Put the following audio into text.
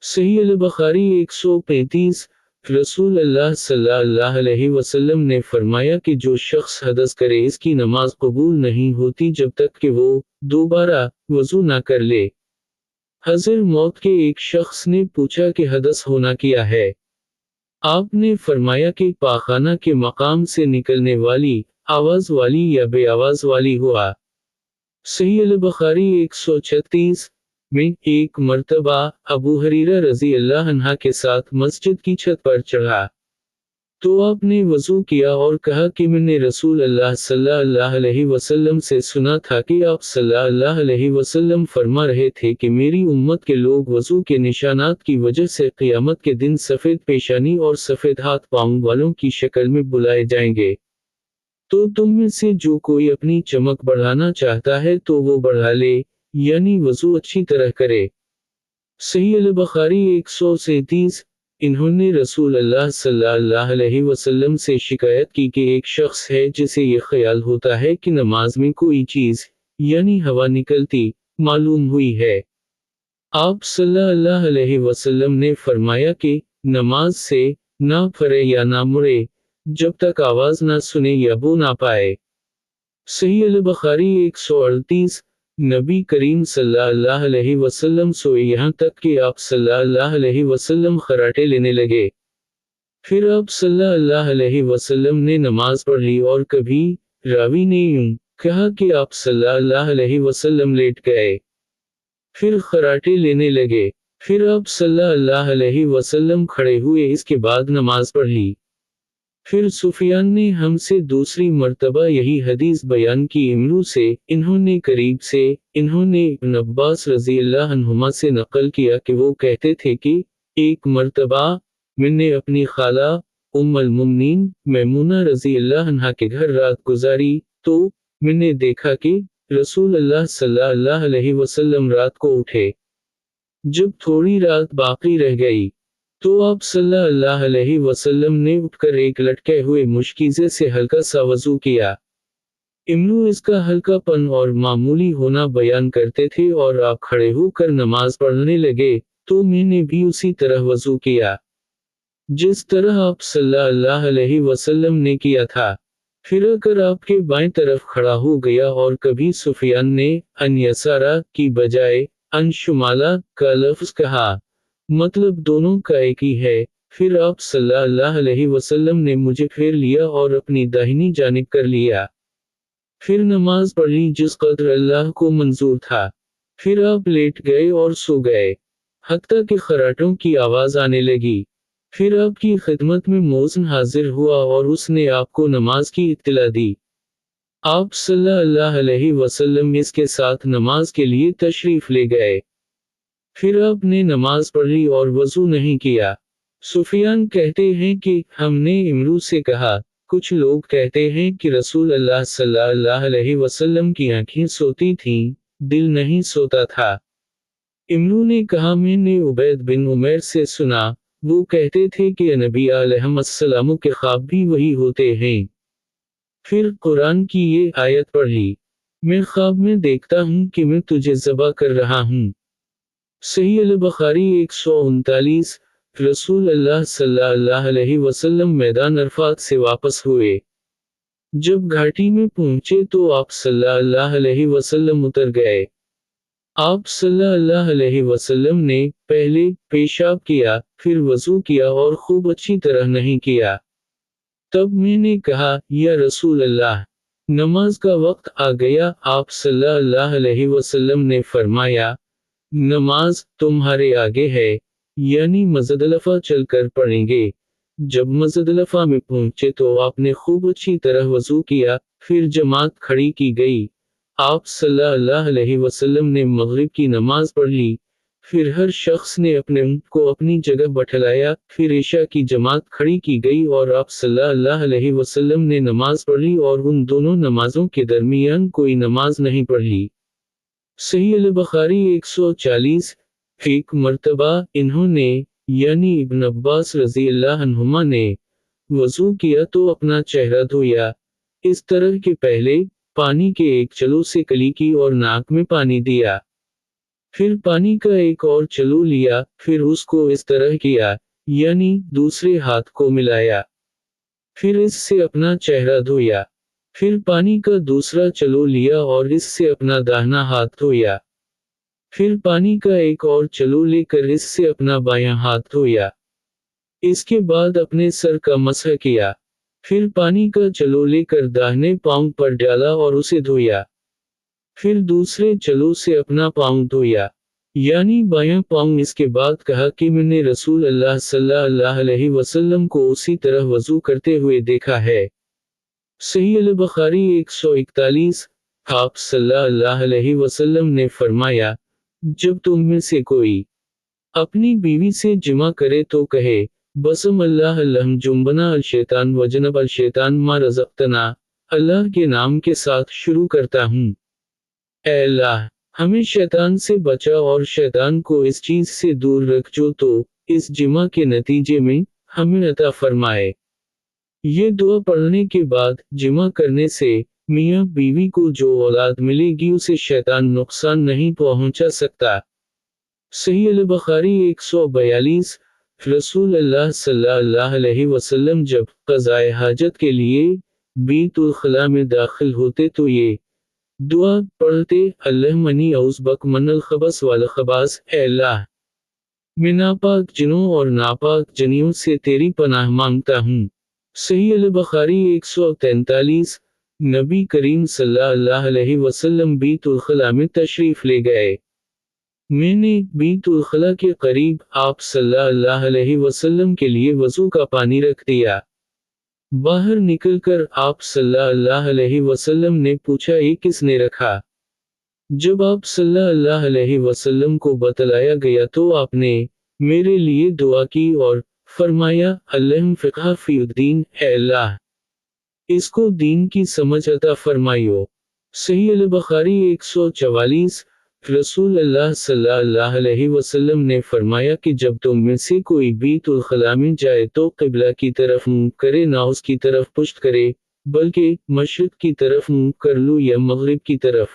सही अल-बुखारी 135। रसूल अल्लाह सल्लल्लाहु अलैहि वसल्लम ने फरमाया कि जो शख्स हदस करे इसकी नमाज कबूल नहीं होती जब तक कि वो दोबारा वजू ना कर ले। हज़र मौत के एक शख्स ने पूछा कि हदस होना क्या है। आपने फरमाया कि पाखाना के मकाम से निकलने वाली आवाज वाली या बे आवाज वाली हुआ। सही अल-बुखारी 136 में एक मर्तबा अबू हरीरा रज़ी अल्लाह अन्हा के साथ मस्जिद की छत पर चढ़ा, तो आपने वज़ू किया और कहा कि मैंने रसूल अल्लाह सल्लल्लाहु अलैहि वसल्लम से सुना था कि आप सल्लल्लाहु अलैहि वसल्लम फरमा रहे थे कि मेरी उम्मत के लोग वज़ू के निशानात की वजह से क़यामत के दिन सफ़ेद पेशानी और सफ़ेद हाथ पाँव वालों की शक्ल में बुलाए जाएंगे। तो तुम में से जो कोई अपनी चमक बढ़ाना चाहता है तो वो बढ़ा ले, यानी वज़ू अच्छी तरह करे। सही अल-बुखारी 137। इन्होंने रसूल अल्लाह सल्लल्लाहु अलैहि वसल्लम से शिकायत की कि एक शख्स है जिसे ये ख्याल होता है कि नमाज में कोई चीज़, यानी हवा निकलती, मालूम हुई है। आप सल्लल्लाहु अलैहि वसल्लम ने फरमाया कि नमाज से ना फरे या ना मुड़े, जब तक आवाज ना सुने या बो ना पाए। सही अल-बुखारी 138। नबी करीम सल्लल्लाहु अलैहि वसल्लम सोए यहाँ तक कि आप सल्लल्लाहु अलैहि वसल्लम खर्राटे लेने लगे। फिर आप सल्लल्लाहु अलैहि वसल्लम ने नमाज पढ़ ली और कभी रावी ने यूं कहा कि आप सल्लल्लाहु अलैहि वसल्लम लेट गए। फिर खर्राटे लेने लगे। फिर आप सल्लल्लाहु अलैहि वसल्लम खड़े हुए, इसके बाद नमाज पढ़ ली। फिर सुफियान ने हमसे दूसरी मर्तबा यही हदीस बयान की इमरू से, इन्होंने करीब से, इन्होंने इब्न अब्बास रज़ी अल्लाह अन्हुमा से नकल किया कि वो कहते थे कि एक मर्तबा मैंने अपनी खाला उम्मुल मुमिनीन मैमूना रज़ी अल्लाह अन्हा के घर रात गुजारी, तो मैंने देखा कि रसूल अल्लाह सल्लल्लाहु अलैहि वसल्लम रात को उठे। जब थोड़ी रात बाकी रह गई, तो आप सल्लल्लाहु अलैहि वसल्लम ने उठकर एक लटके हुए मुश्किज़े से हल्का सा वज़ू किया। इमरू इसका हल्कापन और मामूली होना बयान करते थे और आप खड़े होकर नमाज पढ़ने लगे, तो मैंने भी उसी तरह वज़ू किया, जिस तरह आप सल्लल्लाहु अलैहि वसल्लम ने किया था। फिर अगर आपके बाएं तरफ खड़ा हो गया और कभी सुफियान ने अन यसारा की बजाय अन शुमाला का लफ्ज़ कहा, मतलब दोनों का एक ही है। फिर आप सल्लल्लाहु अलैहि वसल्लम ने मुझे फेर लिया और अपनी दाहिनी जानिब कर लिया। फिर नमाज पढ़ी जिस कदर अल्लाह को मंजूर था। फिर आप लेट गए और सो गए, हत्ता कि खर्राटों की आवाज़ आने लगी। फिर आपकी खिदमत में मोज़न हाजिर हुआ और उसने आपको नमाज की इत्तला दी। आप सल्लल्लाहु अलैहि वसल्लम इसके साथ नमाज के लिए तशरीफ़ ले गए। फिर आपने नमाज पढ़ी और वज़ू नहीं किया। सुफियान कहते हैं कि हमने इमरू से कहा, कुछ लोग कहते हैं कि रसूल अल्लाह सल्लल्लाहु अलैहि वसल्लम की आंखें सोती थीं, दिल नहीं सोता था। इमरू ने कहा, मैंने उबैद बिन उमैर से सुना, वो कहते थे कि नबी अलैहिस्सलाम के ख्वाब भी वही होते हैं। फिर कुरान की ये आयत पढ़ी, मैं ख्वाब में देखता हूँ कि मैं तुझे ज़बह कर रहा हूँ। सही अल-बुखारी 139। रसूल अल्लाह सल्लल्लाहु अलैहि वसल्लम मैदान अरफात से वापस हुए। जब घाटी में पहुंचे तो आप सल्लल्लाहु अलैहि वसल्लम उतर गए। आप सल्लल्लाहु अलैहि वसल्लम ने पहले पेशाब किया, फिर वज़ू किया और खूब अच्छी तरह नहीं किया। तब मैंने कहा, या रसूल अल्लाह, नमाज का वक्त आ गया। आप सल्लल्लाहु अलैहि वसल्लम ने फरमाया, नमाज तुम्हारे आगे है, यानी मज़दलफ़ा चलकर पढ़ेंगे। जब मज़दलफ़ा में पहुंचे तो आपने खूब अच्छी तरह वज़ू किया, फिर जमात खड़ी की गई। आप सल्लल्लाहु अलैहि वसल्लम ने मग़रिब की नमाज पढ़ ली। फिर हर शख्स ने अपने ऊँट को अपनी जगह बैठाया। फिर इशा की जमात खड़ी की गई और आप सल्लल्लाहु अलैहि वसल्लम ने नमाज पढ़ी और उन दोनों नमाजों के दरमियान कोई नमाज नहीं पढ़ी। सही अल-बुखारी 140। एक मर्तबा इन्होंने, यानी इब्न अब्बास रज़ी अल्लाह अन्हुमा ने, वज़ू किया तो अपना चेहरा धोया, इस तरह के पहले पानी के एक चलो से कली की और नाक में पानी दिया। پھر پانی کا ایک اور چلو لیا، پھر اس کو اس طرح کیا، یعنی دوسرے ہاتھ کو ملایا، پھر اس سے اپنا چہرہ دھویا، پھر پانی کا دوسرا چلو لیا اور اس سے اپنا داہنا ہاتھ دھویا، پھر پانی کا ایک اور چلو لے کر اس سے اپنا بایاں ہاتھ دھویا، اس کے بعد اپنے سر کا مسح کیا، پھر پانی کا چلو لے کر داہنے پاؤں پر ڈالا اور اسے دھویا، پھر دوسرے چلو سے اپنا پاؤں دھویا، یعنی بایاں پاؤں۔ اس کے بعد کہا کہ میں نے رسول اللہ صلی اللہ علیہ وسلم کو اسی طرح وضو کرتے ہوئے دیکھا ہے۔ صحیح البخاری 141۔ آپ صلی اللہ علیہ وسلم نے فرمایا، جب تم میں سے کوئی اپنی بیوی سے جمع کرے تو کہے، بسم اللہ اللہم جنبنا الشیطان وجنب الشیطان ما رزقتنا، اللہ کے نام کے ساتھ شروع کرتا ہوں، اے اللہ ہمیں شیطان سے بچا اور شیطان کو اس چیز سے دور رکھ جو تو اس جمع کے نتیجے میں ہمیں عطا فرمائے۔ یہ دعا پڑھنے کے بعد جمع کرنے سے میاں بیوی کو جو اولاد ملے گی اسے شیطان نقصان نہیں پہنچا سکتا۔ صحیح البخاری 142۔ رسول اللہ صلی اللہ علیہ وسلم جب قضائے حاجت کے لیے بیت الخلاء میں داخل ہوتے تو یہ دعا پڑھتے، اللہم انی اعوذ بک من الخبث والخبائث، اے اللہ میں ناپاک جنوں اور ناپاک جنیوں سے تیری پناہ مانگتا ہوں۔ صحیح البخاری 143۔ نبی کریم صلی اللہ علیہ وسلم بیت الخلاء میں تشریف لے گئے۔ میں نے بیت الخلاء کے قریب آپ صلی اللہ علیہ وسلم کے لیے وضو کا پانی رکھ دیا۔ باہر نکل کر آپ صلی اللہ علیہ وسلم نے پوچھا یہ کس نے رکھا؟ جب آپ صلی اللہ علیہ وسلم کو بتلایا گیا تو آپ نے میرے لیے دعا کی اور فرمایا، اللہم فقہ فی الدین، اے اللہ اس کو دین کی سمجھ عطا فرمائیو۔ صحیح البخاری 144۔ رسول اللہ صلی اللہ علیہ وسلم نے فرمایا کہ جب تم میں سے کوئی بیت الخلاء میں جائے تو قبلہ کی طرف منہ کرے، نہ اس کی طرف پشت کرے، بلکہ مشرق کی طرف منہ کر لو یا مغرب کی طرف۔